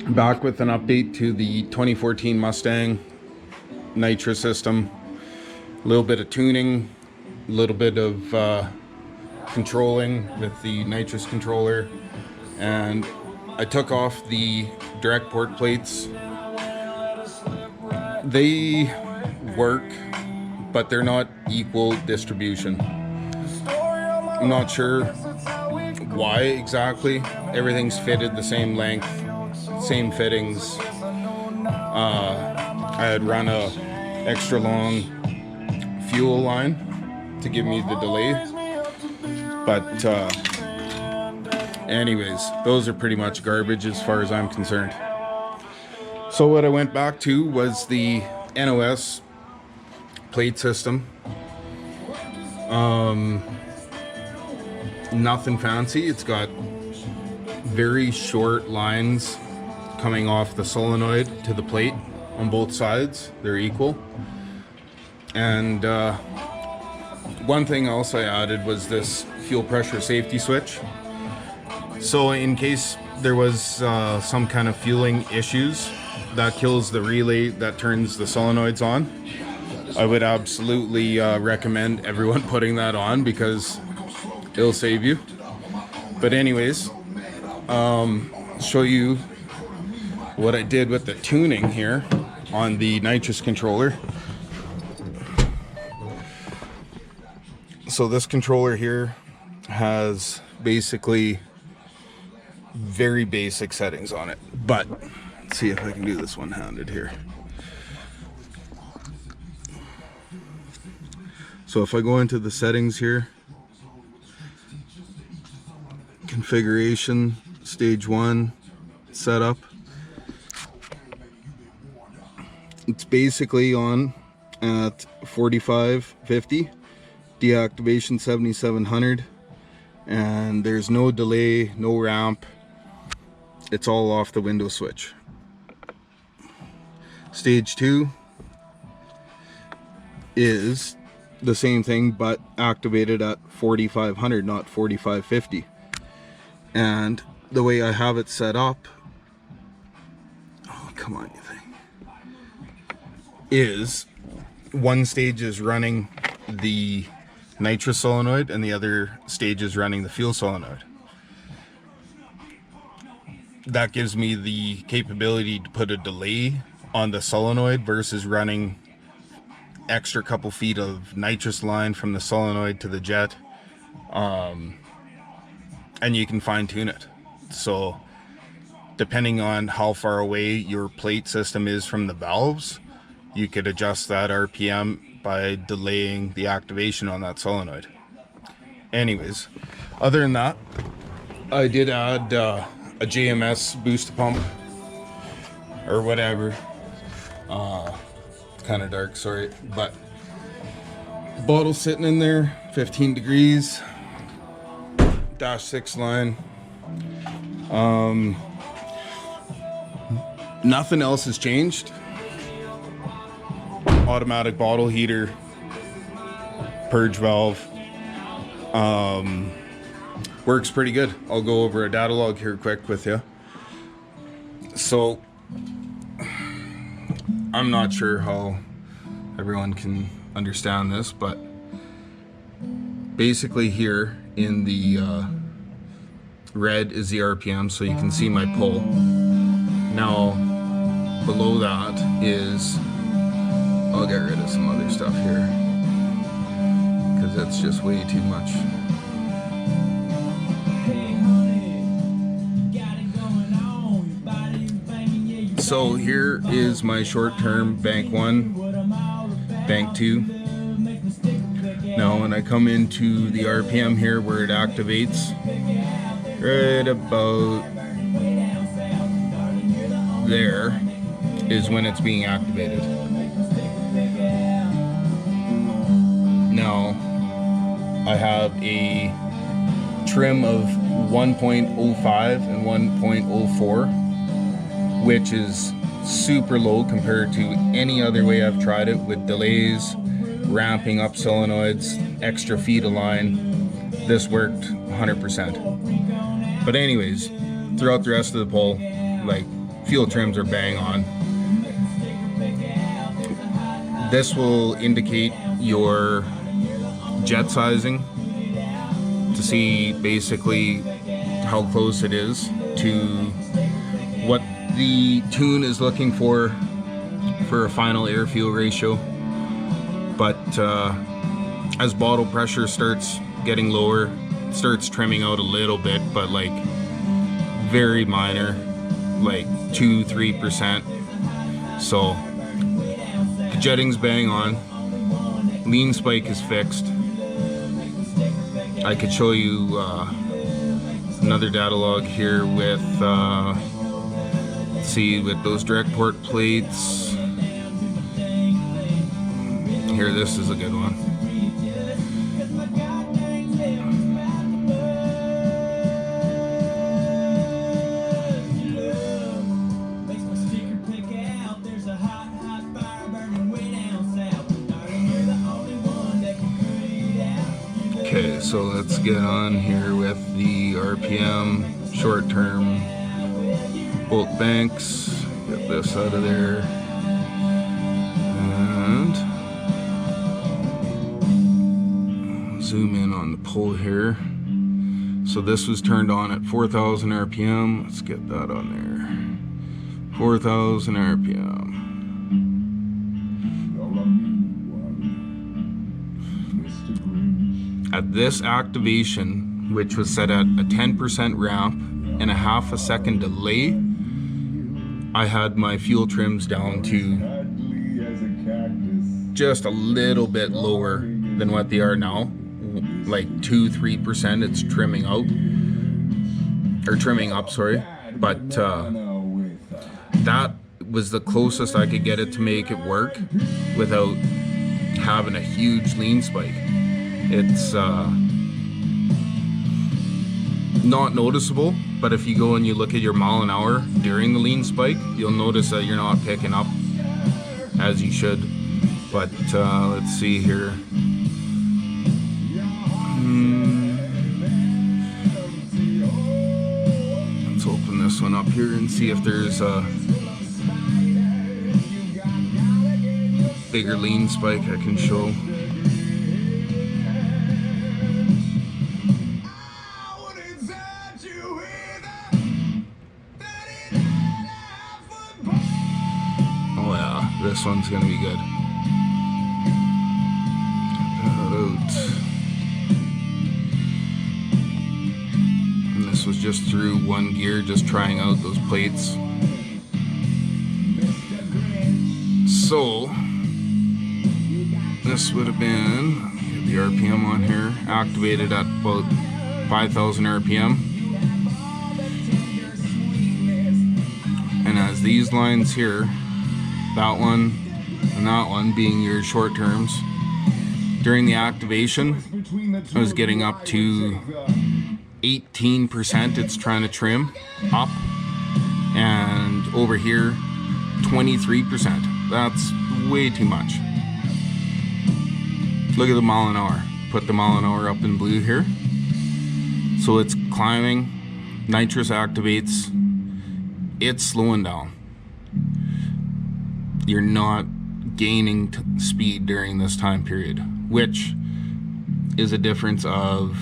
Back with an update to the 2014 Mustang nitrous system. A little bit of tuning, a little bit of controlling with the nitrous controller, and I took off the direct port plates. They work, but they're not equal distribution. I'm not sure why exactly. Everything's fitted the same length, same fittings. I had run a extra long fuel line to give me the delay, but anyways, those are pretty much garbage as far as I'm concerned. So what I went back to was the NOS plate system. Nothing fancy. It's got very short lines coming off the solenoid to the plate on both sides. They're equal. And one thing else I added was this fuel pressure safety switch. So in case there was some kind of fueling issues, that kills the relay that turns the solenoids on. I would absolutely recommend everyone putting that on because it'll save you. But anyways, show you what I did with the tuning here on the nitrous controller. So this controller here has basically very basic settings on it, but let's see if I can do this one-handed here. So if I go into the settings here, configuration, stage 1, setup, it's basically on at 4550, deactivation 7700, and there's no delay, no ramp. It's all off the window switch. Stage 2 is the same thing but activated at 4500, not 4550. And the way I have it set up, oh come on you thing, is one stage is running the nitrous solenoid and the other stage is running the fuel solenoid. That gives me the capability to put a delay on the solenoid versus running extra couple feet of nitrous line from the solenoid to the jet, and you can fine tune it. So depending on how far away your plate system is from the valves, you could adjust that RPM by delaying the activation on that solenoid. Anyways, other than that, I did add a JMS boost pump or whatever. It's kind of dark, sorry, but bottle sitting in there, 15 degrees, -6 line. Nothing else has changed. Automatic bottle heater, purge valve, works pretty good. I'll go over a data log here quick with you. So I'm not sure how everyone can understand this, but basically here in the red is the RPM, so you can see my pull. Now below that is, I'll get rid of some other stuff here because that's just way too much. So here is my short-term bank 1, bank 2. Now when I come into the RPM here where it activates, right about there is when it's being activated. Now I have a trim of 1.05 and 1.04, which is super low compared to any other way I've tried it, with delays, ramping up solenoids, extra feet of line. This worked 100%. But anyways, throughout the rest of the pull, like, fuel trims are bang on. This will indicate your jet sizing to see basically how close it is to what the tune is looking for a final air-fuel ratio. But as bottle pressure starts getting lower, it starts trimming out a little bit, but like very minor, like 2-3%. So the jetting's bang on. Lean spike is fixed. I could show you another data log here with let's see, with those direct port plates. Here, this is a good one. Okay, so let's get on here with the RPM short-term bolt banks. Get this out of there. And zoom in on the pull here. So this was turned on at 4,000 RPM. Let's get that on there. 4,000 RPM. At this activation, which was set at a 10% ramp and a half a second delay, I had my fuel trims down to just a little bit lower than what they are now, like 2-3%. It's trimming out, or trimming up, sorry. But that was the closest I could get it to make it work without having a huge lean spike. It's not noticeable, but if you go and you look at your mile an hour during the lean spike, you'll notice that you're not picking up as you should. But let's see here. Let's open this one up here and see if there's a bigger lean spike I can show. This one's gonna be good. And this was just through one gear, just trying out those plates. So this would have been, get the RPM on here, activated at about 5,000 RPM. And as these lines here, that one and that one being your short terms, during the activation I was getting up to 18%. It's trying to trim up, and over here 23%. That's way too much. Look at the mile an hour. Put the mile an hour up in blue here. So it's climbing, nitrous activates, it's slowing down. You're not gaining speed during this time period, which is a difference of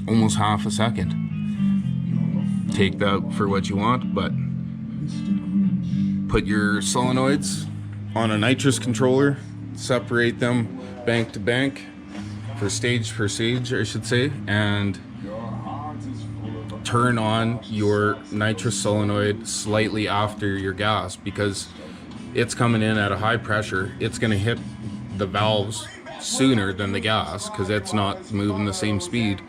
almost half a second. Take that for what you want, but put your solenoids on a nitrous controller, separate them bank to bank, for stage, I should say, and turn on your nitrous solenoid slightly after your gas, because it's coming in at a high pressure. It's going to hit the valves sooner than the gas because it's not moving the same speed.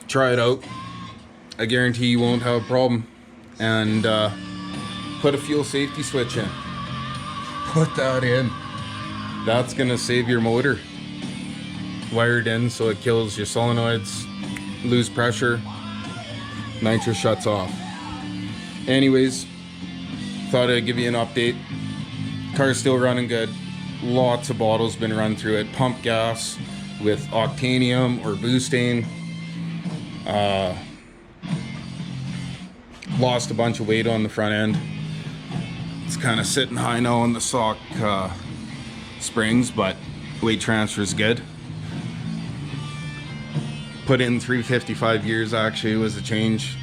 Try it out. I guarantee you won't have a problem. And put a fuel safety switch in. Put that in. That's going to save your motor. Wired in so it kills your solenoids, lose pressure, nitrous shuts off. Anyways, thought I'd give you an update. Car's still running good. Lots of bottles been run through it. Pump gas with Octanium or Boostane. Lost a bunch of weight on the front end. It's kind of sitting high now on the stock springs, but weight transfer is good. Put in 355 gears, actually was a change.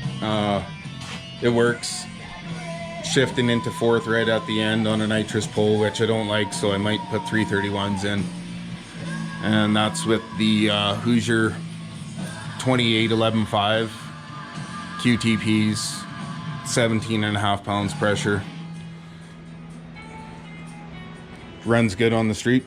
It works. Shifting into fourth right at the end on a nitrous pole, which I don't like, so I might put 331s in. And that's with the Hoosier 28-11.5 QTPs, 17.5 pounds pressure. Runs good on the street.